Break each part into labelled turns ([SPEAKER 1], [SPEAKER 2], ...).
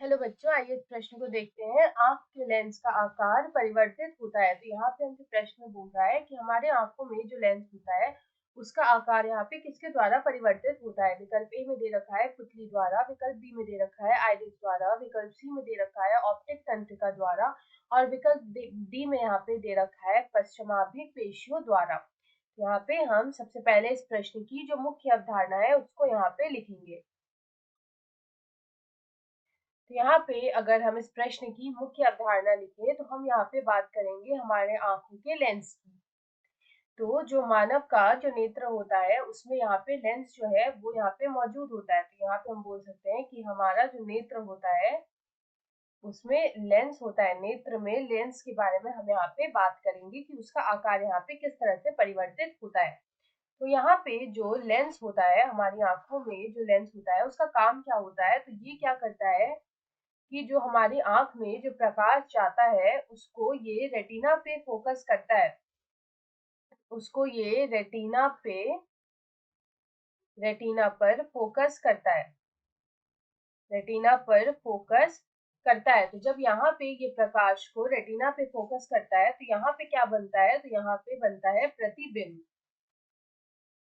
[SPEAKER 1] Hello बच्चों, आइए इस प्रश्न को देखते हैं। आंख के लेंस का आकार परिवर्तित होता है। तो यहाँ पे हमसे प्रश्न में बोल रहा है कि हमारे आंखों में जो लेंस होता है उसका आकार यहाँ पे किसके द्वारा परिवर्तित होता है। विकल्प ए में दे रखा है पुतली द्वारा, विकल्प बी में दे रखा है आइरिस द्वारा, विकल्प सी में दे रखा है ऑप्टिक तंत्रिका द्वारा और विकल्प डी में यहाँ पे दे रखा है पश्चिमाभिक पेशियों द्वारा। यहाँ पे हम सबसे पहले इस प्रश्न की जो मुख्य अवधारणा है उसको यहाँ पे लिखेंगे। तो यहाँ पे अगर हम इस प्रश्न की मुख्य अवधारणा लिखें तो हम यहाँ पे बात करेंगे हमारे आंखों के लेंस की। तो जो मानव का जो नेत्र होता है उसमें यहाँ पे लेंस जो है वो यहाँ पे मौजूद होता है। तो यहाँ पे हम बोल सकते हैं कि हमारा जो नेत्र होता है उसमें लेंस होता है। नेत्र में लेंस के बारे में हम यहाँ पे बात करेंगे कि उसका आकार यहाँ पे किस तरह से परिवर्तित होता है। तो यहाँ पे जो लेंस होता है हमारी आंखों में, जो लेंस होता है उसका काम क्या होता है। तो ये क्या करता है कि जो हमारी आंख में जो प्रकाश जाता है उसको ये रेटिना पे फोकस करता है, उसको ये रेटिना पर फोकस करता है, रेटिना पर फोकस करता है। तो जब यहाँ पे ये प्रकाश को रेटिना पे फोकस करता है तो यहाँ पे क्या बनता है, तो यहाँ पे बनता है प्रतिबिंब।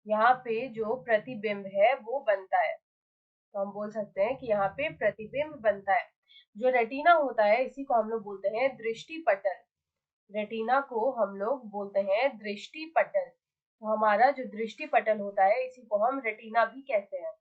[SPEAKER 1] यहाँ पे जो प्रतिबिंब है वो बनता है। तो हम बोल सकते हैं कि यहाँ पे प्रतिबिंब बनता है। जो रेटिना होता है इसी को हम लोग बोलते हैं दृष्टि पटल। रेटिना को हम लोग बोलते हैं दृष्टि पटल। तो हमारा जो दृष्टि पटल होता है इसी को हम रेटिना भी कहते हैं।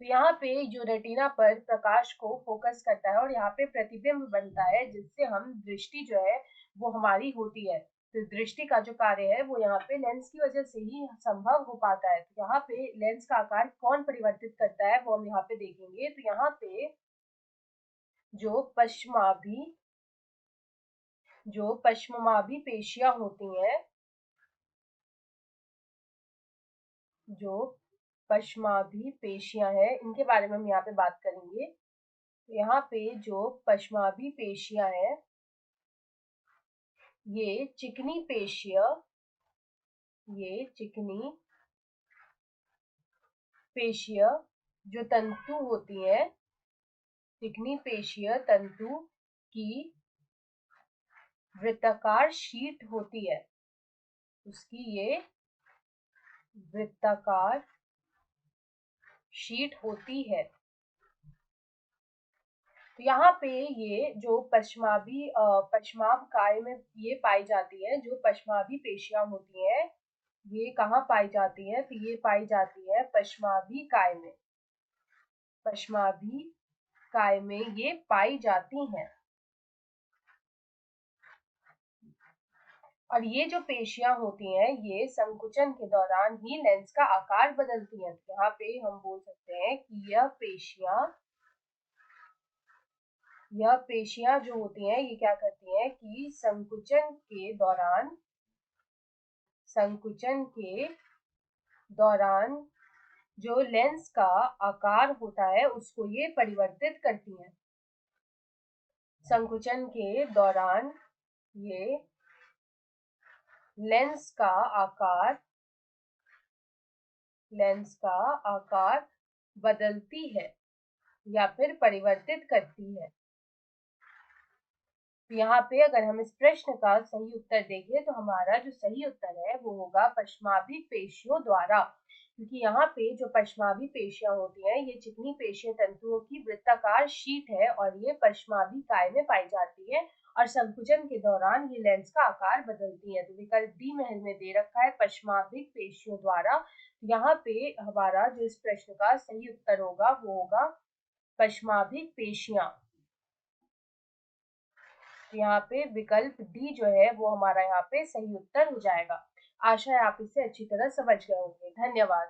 [SPEAKER 1] तो यहाँ पे जो रेटिना पर प्रकाश को फोकस करता है और यहाँ पे प्रतिबिंब बनता है जिससे हम दृष्टि जो है वो हमारी होती है। तो दृष्टि का जो कार्य है वो यहाँ पे लेंस की वजह से ही संभव हो पाता है। तो यहाँ पे लेंस का आकार कौन परिवर्तित करता है वो हम यहाँ पे देखेंगे। तो यहाँ पे जो पश्चिमाभि पेशियां होती हैं, जो पश्चिमाभि पेशियां हैं इनके बारे में हम यहाँ पे बात करेंगे। तो यहाँ पे जो पश्चिमाभि पेशियां हैं ये चिकनी पेशियां जो तंतु होती हैं, चिकनी पेशीय तंतु की वृत्ताकार शीट होती है, उसकी ये वृत्ताकार शीट होती है। तो यहाँ पे ये जो पश्चिमाभ काय में ये पाई जाती है, जो पश्चिमाभि पेशियां होती हैं ये कहाँ पाई जाती है, तो ये पाई जाती है पश्चिमाभि काय में। पश्चिमाभि काय में ये पाई जाती हैं। और ये जो पेशियां होती हैं ये संकुचन के दौरान ही लेंस का आकार बदलती हैं। तो यहाँ पे हम बोल सकते हैं कि यह पेशियां जो होती हैं ये क्या करती हैं कि संकुचन के दौरान जो लेंस का आकार होता है उसको ये परिवर्तित करती हैं। संकुचन के दौरान ये लेंस का आकार बदलती है या फिर परिवर्तित करती है। तो यहाँ पे अगर हम इस प्रश्न का सही उत्तर देखें तो हमारा जो सही उत्तर है वो होगा पश्चिमाभि पेशियों द्वारा। क्योंकि यहाँ पे जो पश्चिमाभि पेशियां होती हैं ये चिकनी पेशीय तंतुओं की वृत्ताकार शीट है और ये पश्चिमाभि काय में पाई जाती है और संकुचन के दौरान ये लेंस का आकार बदलती है। तो विकल्प डी में दे रखा है पश्चिमाभिक पेशियों द्वारा। यहाँ पे हमारा जो इस प्रश्न का सही उत्तर होगा वो होगा पश्चिमाभिक पेशियां। तो यहाँ पे विकल्प डी जो है वो हमारा यहाँ पे सही उत्तर हो जाएगा। आशा है आप इसे अच्छी तरह समझ गए होंगे। धन्यवाद।